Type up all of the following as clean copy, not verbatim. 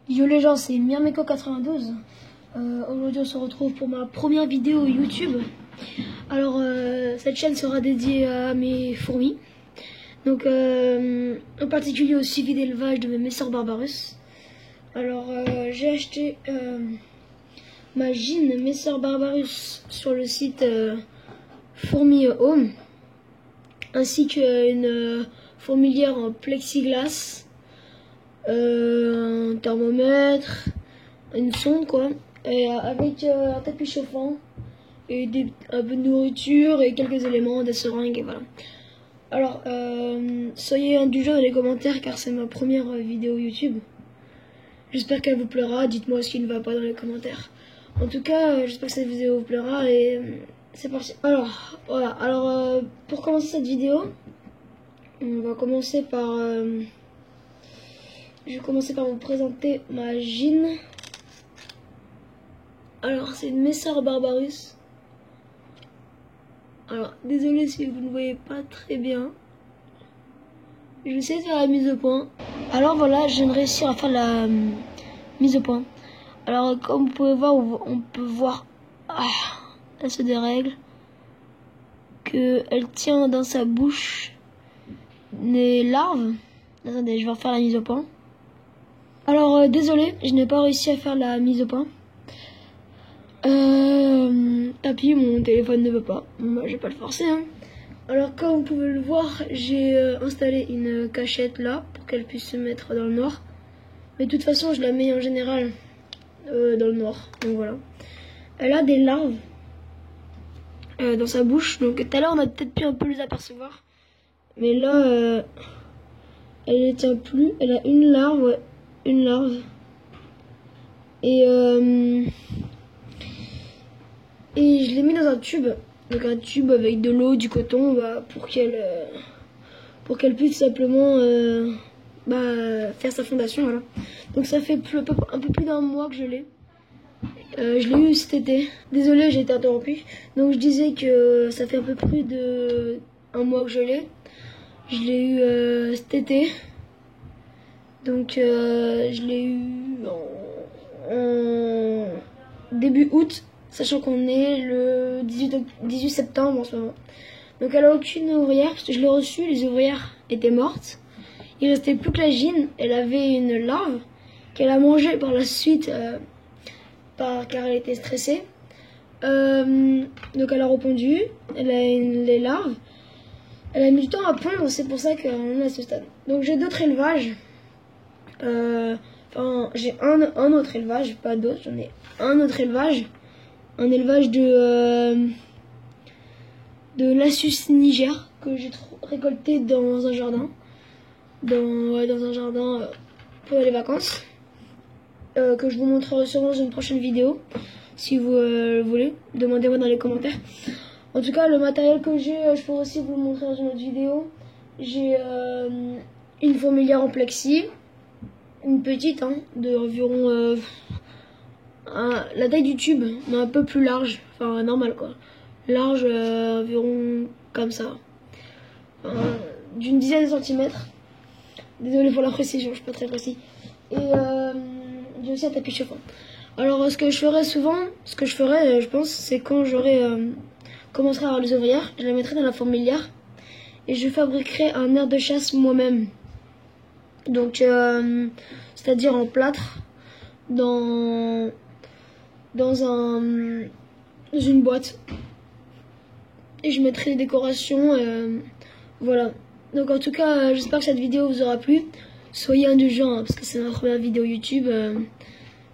Yo les gens, c'est Myrmeko92. Aujourd'hui on se retrouve pour ma première vidéo YouTube. Alors cette chaîne sera dédiée à mes fourmis. Donc en particulier au suivi d'élevage de mes Messor Barbarus. Alors j'ai acheté ma gine Messor Barbarus sur le site Fourmi Home, ainsi qu'une fourmilière en plexiglas, un thermomètre, une sonde quoi, et avec un tapis chauffant et un peu de nourriture et quelques éléments, des seringues et voilà. Alors soyez indulgents dans les commentaires car c'est ma première vidéo YouTube. J'espère qu'elle vous plaira, dites-moi ce qui ne va pas dans les commentaires. En tout cas, j'espère que cette vidéo vous plaira et c'est parti. Alors voilà, alors pour commencer cette vidéo, on va commencer par je vais commencer par vous présenter ma gine. Alors c'est une Messor Barbarus. Alors désolé si vous ne voyez pas très bien. Je vais essayer de faire la mise au point. Alors voilà, je viens de réussir à faire la mise au point. Alors comme vous pouvez voir, on peut voir, elle se dérègle, qu'elle tient dans sa bouche des larves. Attendez, je vais refaire la mise au point. Alors désolé, je n'ai pas réussi à faire la mise au point. Tapis, mon téléphone ne veut pas. Moi, je vais pas le forcer. Hein. Alors comme vous pouvez le voir, j'ai installé une cachette là pour qu'elle puisse se mettre dans le noir. Mais de toute façon, je la mets en général dans le noir. Donc voilà. Elle a des larves dans sa bouche. Donc tout à l'heure, on a peut-être pu un peu les apercevoir. Mais là, elle ne tient plus. Elle a une larve, ouais, une larve. Et je l'ai mis dans un tube. Donc un tube avec de l'eau, du coton, pour qu'elle puisse simplement faire sa fondation. Voilà. Donc ça fait un peu plus d'un mois que je l'ai. Je l'ai eu cet été. Désolé, j'ai été interrompue. Donc je disais que ça fait un peu plus d'un mois que je l'ai. Je l'ai eu cet été. Donc je l'ai eu en début août. Sachant qu'on est le 18 septembre en ce moment. Donc elle a aucune ouvrière, parce que je l'ai reçue, les ouvrières étaient mortes. Il restait plus que la gine, elle avait une larve qu'elle a mangée par la suite car elle était stressée. Donc elle a répondu, elle a les larves. Elle a mis du temps à pondre, c'est pour ça qu'on est à ce stade. Donc j'ai d'autres élevages. J'ai un autre élevage, pas d'autres, j'en ai un autre élevage. Un élevage de Lassus niger que j'ai récolté dans un jardin. Dans un jardin pour les vacances. Que je vous montrerai sûrement dans une prochaine vidéo. Si vous voulez, demandez-moi dans les commentaires. En tout cas, le matériel que j'ai, je pourrais aussi vous le montrer dans une autre vidéo. J'ai une fourmilière en plexi. Une petite, de environ... la taille du tube, mais un peu plus large, enfin normal quoi. Large environ comme ça, d'une dizaine de centimètres. Désolé pour la précision, je suis pas très précis. Et j'ai aussi un tapis chauffant. Alors ce que je ferais souvent, je pense, c'est quand j'aurai commencerai à avoir les ouvrières, je les mettrai dans la fourmilière et je fabriquerai un air de chasse moi-même. Donc c'est-à-dire en plâtre, dans une boîte, et je mettrai des décorations, voilà. Donc en tout cas j'espère que cette vidéo vous aura plu. Soyez indulgents parce que c'est ma première vidéo YouTube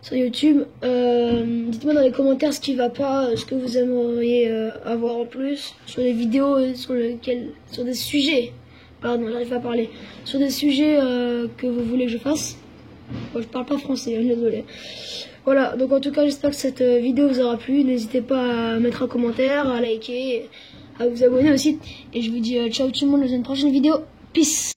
sur YouTube. Dites-moi dans les commentaires ce qui va pas, ce que vous aimeriez avoir en plus sur les vidéos sur des sujets, pardon, j'arrive pas à parler, sur des sujets que vous voulez que je fasse. Bon, je parle pas français, désolé. Voilà, donc en tout cas j'espère que cette vidéo vous aura plu. N'hésitez pas à mettre un commentaire, à liker, à vous abonner aussi. Et je vous dis ciao tout le monde dans une prochaine vidéo. Peace.